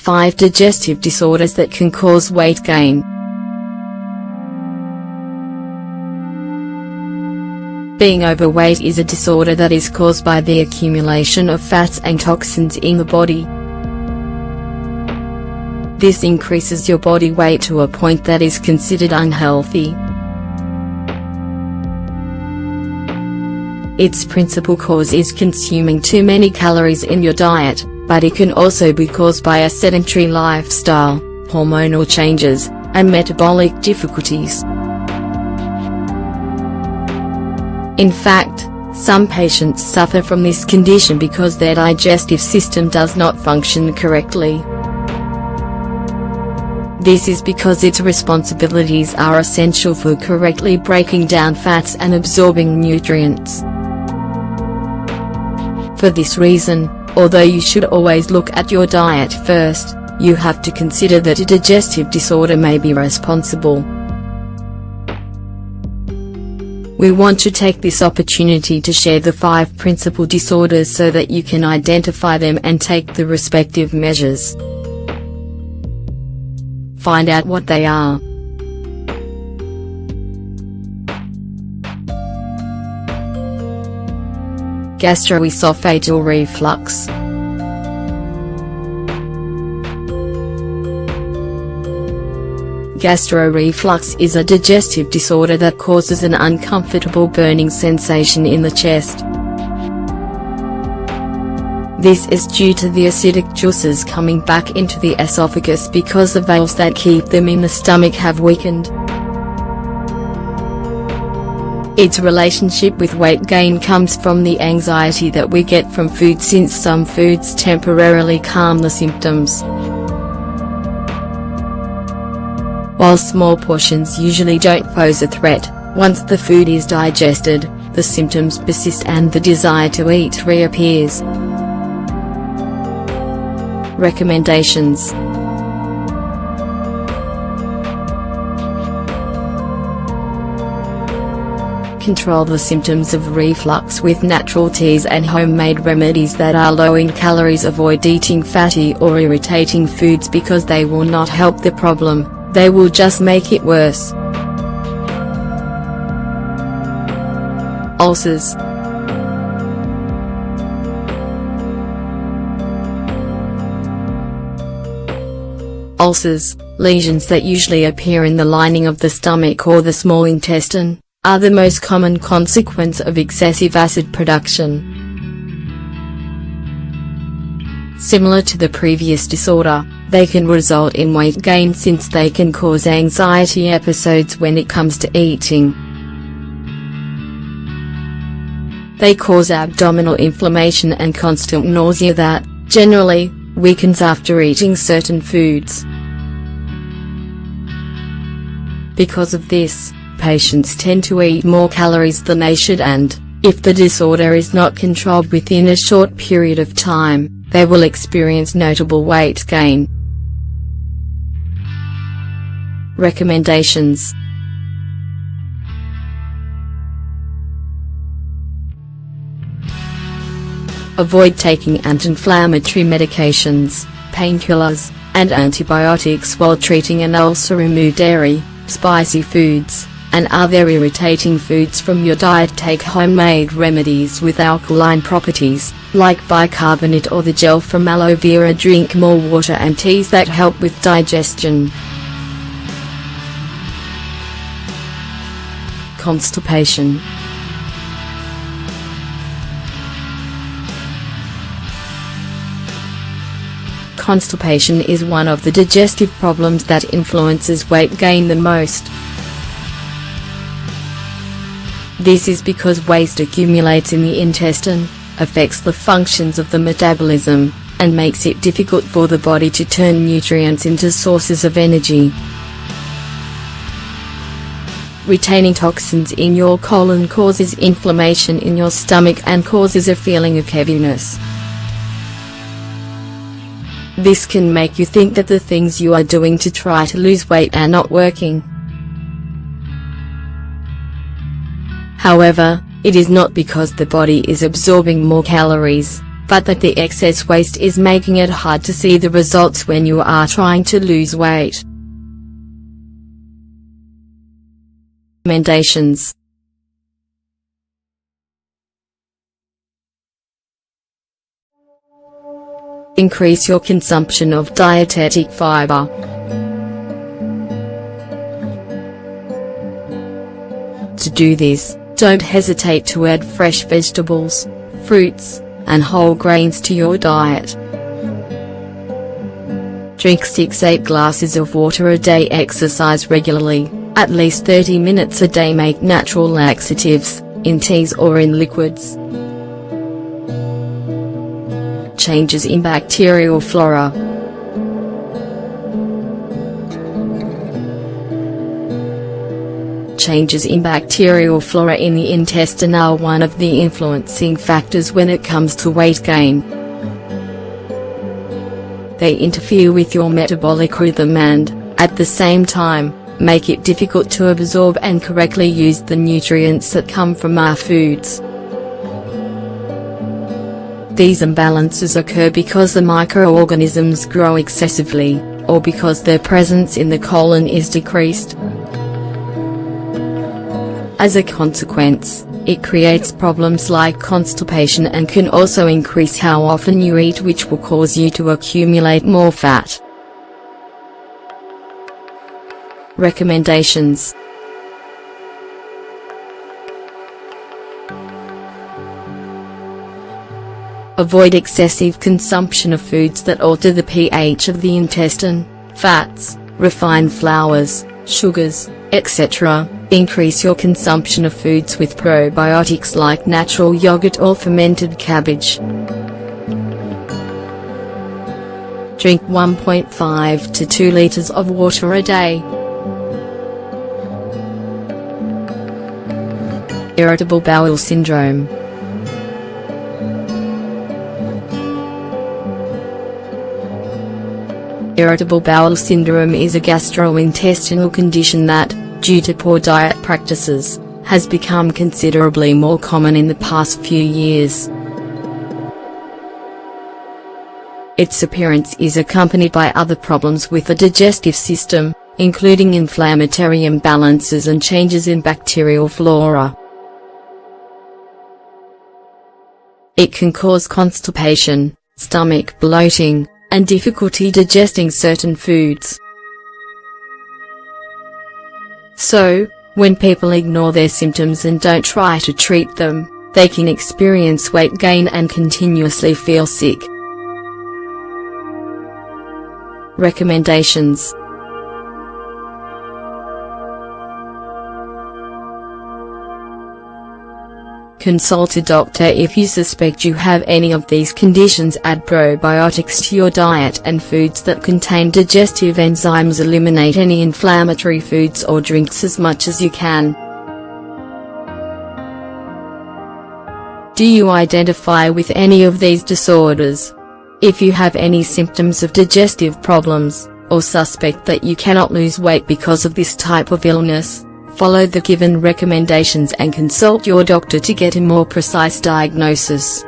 5 digestive disorders that can cause weight gain. Being overweight is a disorder that is caused by the accumulation of fats and toxins in the body. This increases your body weight to a point that is considered unhealthy. Its principal cause is consuming too many calories in your diet, but it can also be caused by a sedentary lifestyle, hormonal changes, and metabolic difficulties. In fact, some patients suffer from this condition because their digestive system does not function correctly. This is because its responsibilities are essential for correctly breaking down fats and absorbing nutrients. For this reason, although you should always look at your diet first, you have to consider that a digestive disorder may be responsible. We want to take this opportunity to share the 5 principal disorders so that you can identify them and take the respective measures. Find out what they are. Gastroesophageal reflux. Gastroreflux is a digestive disorder that causes an uncomfortable burning sensation in the chest. This is due to the acidic juices coming back into the esophagus because the valves that keep them in the stomach have weakened. Its relationship with weight gain comes from the anxiety that we get from food, since some foods temporarily calm the symptoms. While small portions usually don't pose a threat, once the food is digested, the symptoms persist and the desire to eat reappears. Recommendations. Control the symptoms of reflux with natural teas and homemade remedies that are low in calories. Avoid eating fatty or irritating foods because they will not help the problem, they will just make it worse. Ulcers. Ulcers, lesions that usually appear in the lining of the stomach or the small intestine, are the most common consequence of excessive acid production. Similar to the previous disorder, they can result in weight gain since they can cause anxiety episodes when it comes to eating. They cause abdominal inflammation and constant nausea that, generally, weakens after eating certain foods. Because of this, patients tend to eat more calories than they should, and, if the disorder is not controlled within a short period of time, they will experience notable weight gain. Recommendations. Avoid taking anti-inflammatory medications, painkillers, and antibiotics while treating an ulcer. Remove dairy, spicy foods, and other irritating foods from your diet. Take homemade remedies with alkaline properties, like bicarbonate or the gel from aloe vera. Drink more water and teas that help with digestion. Constipation. Constipation is one of the digestive problems that influences weight gain the most. This is because waste accumulates in the intestine, affects the functions of the metabolism, and makes it difficult for the body to turn nutrients into sources of energy. Retaining toxins in your colon causes inflammation in your stomach and causes a feeling of heaviness. This can make you think that the things you are doing to try to lose weight are not working. However, it is not because the body is absorbing more calories, but that the excess waste is making it hard to see the results when you are trying to lose weight. Recommendations. Increase your consumption of dietetic fiber. To do this, don't hesitate to add fresh vegetables, fruits, and whole grains to your diet. Drink 6-8 glasses of water a day. Exercise regularly, at least 30 minutes a day. Make natural laxatives, in teas or in liquids. Changes in bacterial flora. Changes in bacterial flora in the intestine are one of the influencing factors when it comes to weight gain. They interfere with your metabolic rhythm and, at the same time, make it difficult to absorb and correctly use the nutrients that come from our foods. These imbalances occur because the microorganisms grow excessively, or because their presence in the colon is decreased. As a consequence, it creates problems like constipation and can also increase how often you eat, which will cause you to accumulate more fat. Recommendations. Avoid excessive consumption of foods that alter the pH of the intestine, fats, refined flours, sugars, etc. Increase your consumption of foods with probiotics like natural yogurt or fermented cabbage. Drink 1.5 to 2 liters of water a day. Irritable bowel syndrome. Irritable bowel syndrome is a gastrointestinal condition that, due to poor diet practices, has become considerably more common in the past few years. Its appearance is accompanied by other problems with the digestive system, including inflammatory imbalances and changes in bacterial flora. It can cause constipation, stomach bloating, and difficulty digesting certain foods. So, when people ignore their symptoms and don't try to treat them, they can experience weight gain and continuously feel sick. Recommendations. Consult a doctor if you suspect you have any of these conditions. Add probiotics to your diet and foods that contain digestive enzymes. Eliminate any inflammatory foods or drinks as much as you can. Do you identify with any of these disorders? If you have any symptoms of digestive problems, or suspect that you cannot lose weight because of this type of illness, follow the given recommendations and consult your doctor to get a more precise diagnosis.